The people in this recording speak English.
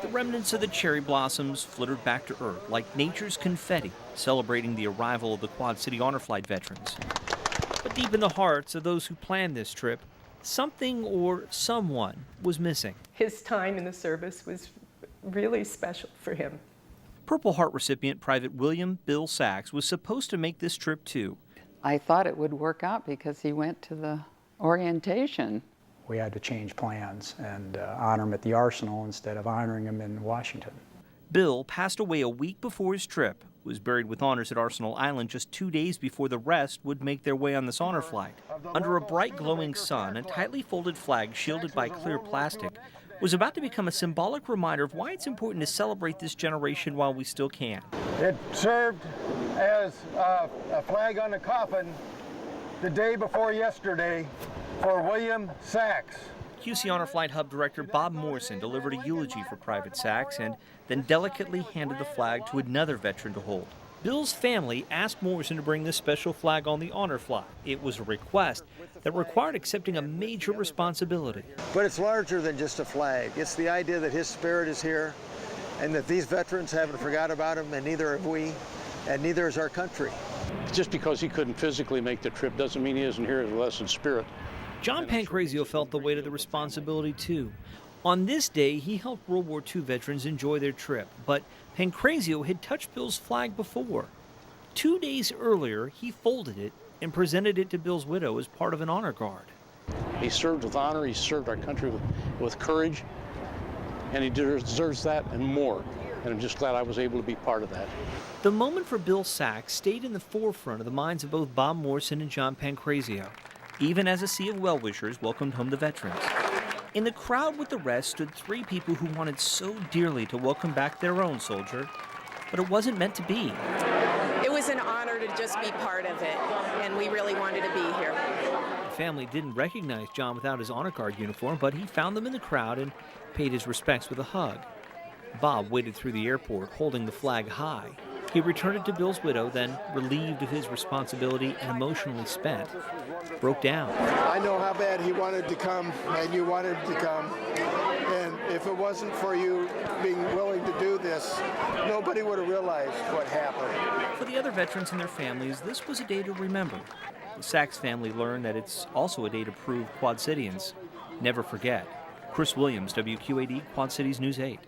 The remnants of the cherry blossoms fluttered back to earth like nature's confetti, celebrating the arrival of the Quad City Honor Flight veterans. But deep in the hearts of those who planned this trip, something or someone was missing. His time in the service was really special for him. Purple Heart recipient Private William Bill Sachs was supposed to make this trip too. I thought it would work out because he went to the orientation. We had to change plans and honor him at the Arsenal instead of honoring him in Washington. Bill passed away a week before his trip, was buried with honors at Arsenal Island just 2 days before the rest would make their way on this honor flight. Under a bright glowing sun, a tightly folded flag shielded by clear plastic was about to become a symbolic reminder of why it's important to celebrate this generation while we still can. It served as a flag on the coffin the day before yesterday for William Sachs. QC Honor Flight Hub Director Bob Morrison delivered a eulogy for Private Sachs and then delicately handed the flag to another veteran to hold. Bill's family asked Morrison to bring this special flag on the honor flight. It was a request that required accepting a major responsibility. But it's larger than just a flag. It's the idea that his spirit is here and that these veterans haven't forgot about him, and neither have we, and neither is our country. Just because he couldn't physically make the trip doesn't mean he isn't here as less in spirit. John Pancrazio felt the weight of the responsibility too. On this day, he helped World War II veterans enjoy their trip, but Pancrazio had touched Bill's flag before. 2 days earlier, he folded it and presented it to Bill's widow as part of an honor guard. He served with honor, he served our country with courage, and he deserves that and more. And I'm just glad I was able to be part of that. The moment for Bill Sachs stayed in the forefront of the minds of both Bob Morrison and John Pancrazio, even as a sea of well-wishers welcomed home the veterans. In the crowd with the rest stood 3 people who wanted so dearly to welcome back their own soldier, but it wasn't meant to be. It was an honor to just be part of it, and we really wanted to be here. The family didn't recognize John without his honor guard uniform, but he found them in the crowd and paid his respects with a hug. Bob waited through the airport, holding the flag high. He returned it to Bill's widow, then, relieved of his responsibility and emotionally spent, broke down. I know how bad he wanted to come, and you wanted to come. And if it wasn't for you being willing to do this, nobody would have realized what happened. For the other veterans and their families, this was a day to remember. The Sachs family learned that it's also a day to prove Quad Cityans never forget. Chris Williams, WQAD, Quad Cities News 8.